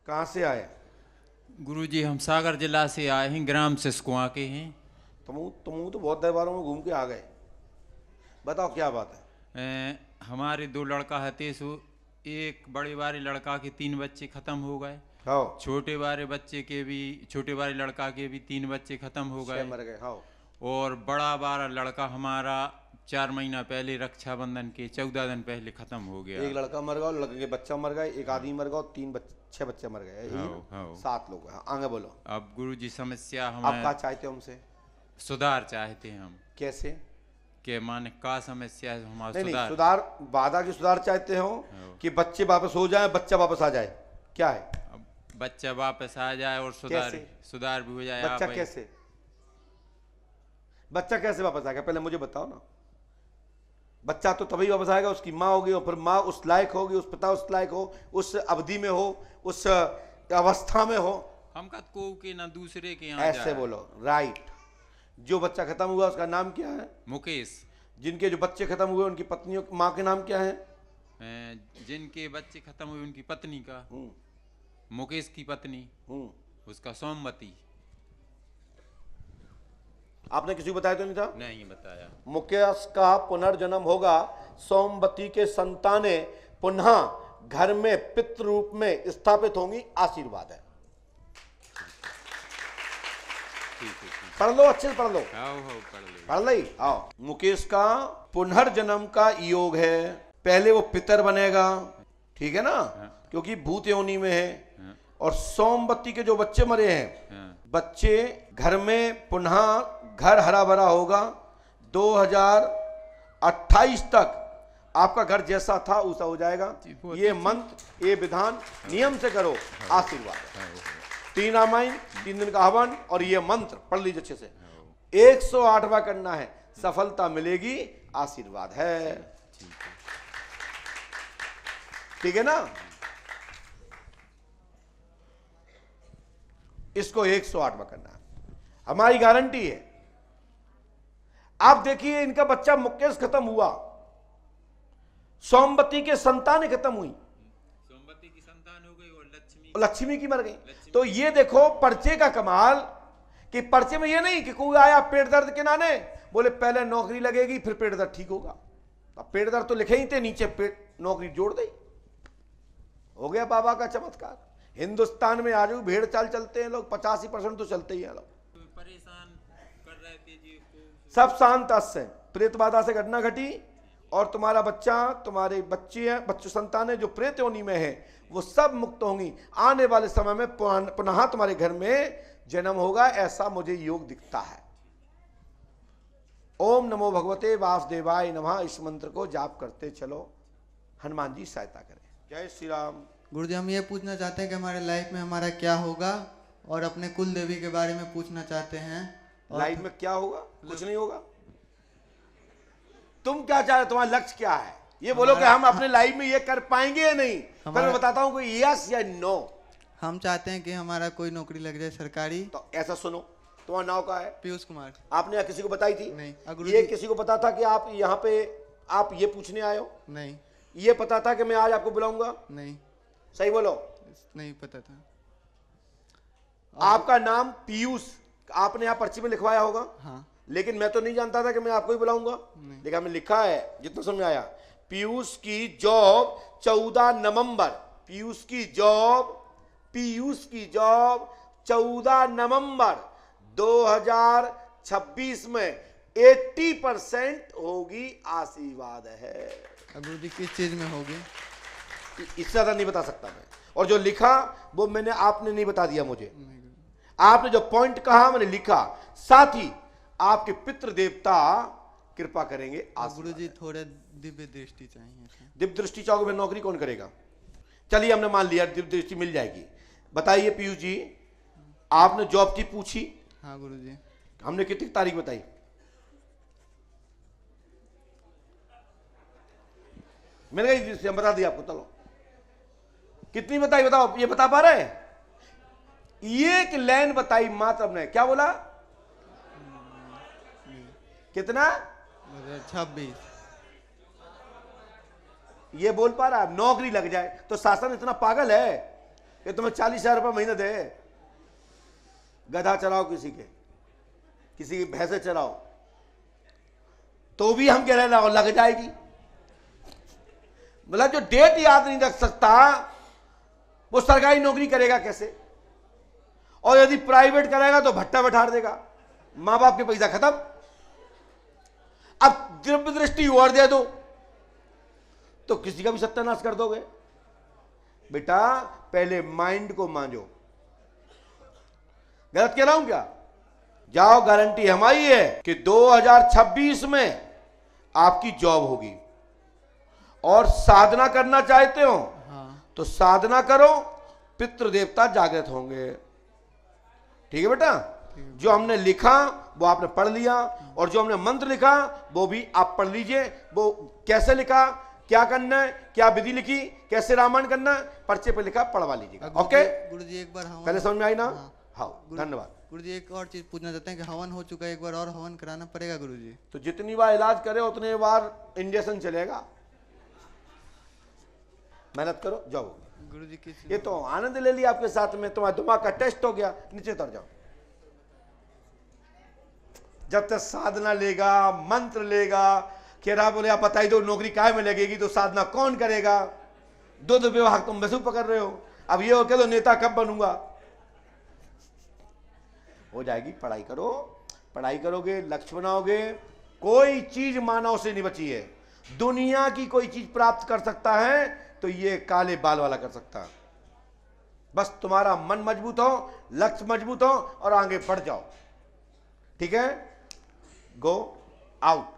कहाँ से आए? गुरुजी हम सागर जिला से आए हैं, ग्राम सिसकुआ के हैं। तुम तो बहुत दरबारों में घूम के आ गए। बताओ क्या बात है? हमारे दो लड़का हते सो एक बड़े वाले लड़का के 3 बच्चे खत्म हो गए। हाँ। छोटे वाले लड़का के भी 3 बच्चे खत्म हो गए। मर गए। हाँ। और बड़ा वाला लड़का हमारा 4 महीना पहले रक्षाबंधन के 14 दिन पहले खत्म हो गया। एक लड़का मर गया, लड़के के बच्चा मर गए, एक आदमी मर गया, 6 बच्चे मर गए। 7 लोग हैं। आगे बोलो। अब गुरुजी समस्या आप क्या चाहते हो हमसे? सुधार चाहते हैं हम। कैसे? के माने का समस्या है हमारा? नहीं, सुधार वादा की सुधार चाहते हो कि बच्चे वापस हो जाए, बच्चा वापस आ जाए? क्या है? अब बच्चा वापस आ जाए और सुधार भी हो जाए। बच्चा कैसे? बच्चा कैसे वापस आएगा पहले मुझे बताओ ना। बच्चा तो तभी वापस आएगा उसकी माँ होगी, और फिर माँ उस लायक होगी, उस पिता उस लायक हो, उस अवधि में हो, उस अवस्था में हो। हम को के ना दूसरे के यहाँ ऐसे बोलो। राइट। जो बच्चा खत्म हुआ उसका नाम क्या है? मुकेश। जिनके जो बच्चे खत्म हुए उनकी पत्नियों माँ के नाम क्या है? जिनके बच्चे खत्म हुए उनकी पत्नी का, मुकेश की पत्नी, उसका सोमवती। आपने किसी को बताया तो नहीं था? नहीं बताया। मुकेश का पुनर्जन्म होगा, सोमवती के संतानें पुनः घर में पितृ रूप में स्थापित होंगी। आशीर्वाद है। पढ़ लो, अच्छे से पढ़ लो। पढ़ लो। आओ। मुकेश का पुनर्जन्म का योग है। पहले वो पितर बनेगा, ठीक है ना? क्योंकि भूत योनि में है। और सोमवती के जो बच्चे मरे हैं, बच्चे घर में पुनः घर हरा भरा होगा। 2028 तक आपका घर जैसा था वैसा हो जाएगा। ये मंत्र, ये विधान नियम से करो। आशीर्वाद। 3 रामायण, 3 दिन का हवन, और ये मंत्र पढ़ लीजिए अच्छे से। 108वां करना है, सफलता मिलेगी। आशीर्वाद है। ठीक है ना? इसको 108वां करना है, हमारी गारंटी है। आप देखिए इनका बच्चा मुकेश खत्म हुआ, सोमवती के संतानें खत्म हुई, सोमवती की संतान हो गई और लक्ष्मी की मर गई। तो ये देखो पर्चे का कमाल, कि पर्चे में ये नहीं कि कोई आया पेट दर्द के नाने बोले पहले नौकरी लगेगी फिर पेट दर्द ठीक होगा। अब पेट दर्द तो लिखे ही थे, नीचे पेट नौकरी जोड़ दी। हो गया बाबा का चमत्कार। हिंदुस्तान में आज भी भेड़ चाल चलते हैं लोग, 85% तो चलते ही हैं लोग। परेशान कर रहे थे जी को। सब शांत से प्रेत बाधा से घटना घटी, और तुम्हारा बच्चा, तुम्हारे बच्चे हैं, बच्चों संतानें जो प्रेत योनि में है, वो सब मुक्त होंगी। आने वाले समय में पुनः तुम्हारे घर में जन्म होगा, ऐसा मुझे योग दिखता है। ओम नमो भगवते वासुदेवाय नमः। इस मंत्र को जाप करते चलो, हनुमान जी सहायता करें। जय श्री राम। गुरुजी हम ये पूछना चाहते हैं कि हमारे लाइफ में हमारा क्या होगा, और अपने कुल देवी के बारे में पूछना चाहते हैं। लाइफ में क्या होगा? कुछ नहीं होगा। तुम क्या चाह रहे, तुम्हारा लक्ष्य क्या है? ये बोलो कि हम अपने लाइफ में ये कर पाएंगे या नहीं। फिर मैं बताता हूं कोई यस या नो। हम चाहते हैं कि हमारा कोई नौकरी लग जाए सरकारी। तो ऐसा सुनो, तुम्हारा नाम क्या है? पीयूष कुमार। आपने किसी को बताई थी? नहीं। ये किसी को पता था कि आप यहाँ पे आप ये पूछने आए हो? नहीं। ये पता था कि मैं आज आपको बुलाऊंगा? नहीं। सही बोलो। नहीं पता था। आपका नाम पीयूष आपने यहाँ पर्ची में लिखवाया होगा। हाँ। लेकिन मैं तो नहीं जानता था कि मैं आपको ही बुलाऊंगा। लेकिन हमने लिखा है, जितना समझ में आया, पीयूष की जॉब 14 नवंबर। पीयूष की जॉब 14 नवंबर 2026 में 80% होगी। आशीर्वाद है। गुरुजी किस चीज में होगी? इससे ज्यादा नहीं बता सकता मैं। और जो लिखा वो आपने नहीं बता दिया मुझे। आपने जो पॉइंट कहा मैंने लिखा। साथ ही आपके पितृ देवता कृपा करेंगे। गुरुजी थोड़े दिव्य दृष्टि चाहिए। दिव्य दृष्टि चाहोगे फिर नौकरी कौन करेगा? चलिए हमने मान लिया दिव्य दृष्टि मिल जाएगी। बताइए पीयूष जी, आपने जॉब की पूछी? हाँ गुरुजी। हमने कितनी तारीख बताई? मैंने कहा बता दिया आपको। चलो कितनी बताई बताओ, ये बता पा रहे हैं? एक लाइन बताई मात्र हमने। क्या बोला? कितना? 26। ये बोल पा रहा है नौकरी लग जाए। तो शासन इतना पागल है कि तुम्हें 40,000 रुपये महीने दे, गधा चलाओ किसी के, किसी की भैंसे चलाओ, तो भी हम कह रहे हैं लग जाएगी। मतलब जो डेट याद नहीं रख सकता वो सरकारी नौकरी करेगा कैसे? और यदि प्राइवेट करेगा तो भट्टा बैठा देगा, मां बाप के पैसा खत्म। अब दिव्य दृष्टि और दे दो तो किसी का भी सत्यानाश कर दोगे। बेटा पहले माइंड को मांझो। गलत कह रहा हूं क्या? जाओ, गारंटी हमारी है कि 2026 में आपकी जॉब होगी। और साधना करना चाहते हो तो साधना करो, पितृ देवता जागृत होंगे। ठीक है बेटा? जो हमने लिखा वो आपने पढ़ लिया, और जो हमने मंत्र लिखा वो भी आप पढ़ लीजिए। वो कैसे लिखा, क्या करना है, क्या विधि लिखी, कैसे रामायण करना है, पर्चे पे लिखा, पढ़वा लीजिएगा। ओके गुरुजी एक बार पहले समझ में आई ना? हाँ धन्यवाद। गुरुजी एक और चीज पूछना चाहते हैं कि हवन हो चुका है, एक बार और हवन कराना पड़ेगा गुरुजी? तो जितनी बार इलाज करे उतने बार इंजेक्शन चलेगा। मेहनत करो, जाओ। गुरुजी किस ये तो आनंद ले लिया आपके साथ में, तुम्हारा दिमाग का टेस्ट हो गया। नीचे उतर जाओ। जब तक साधना लेगा, मंत्र लेगा, खेरा बोले आप बताई दो नौकरी काय में लगेगी, तो साधना कौन करेगा? दो विभाग तुम वैसे पकड़ रहे हो। अब ये हो कह दो नेता कब बनूंगा? हो जाएगी। पढ़ाई करो, पढ़ाई करोगे, लक्ष्य बनाओगे। कोई चीज मानव से नहीं बची है। दुनिया की कोई चीज प्राप्त कर सकता है तो ये काले बाल वाला कर सकता है। बस तुम्हारा मन मजबूत हो, लक्ष्य मजबूत हो और आगे बढ़ जाओ। ठीक है? Go out.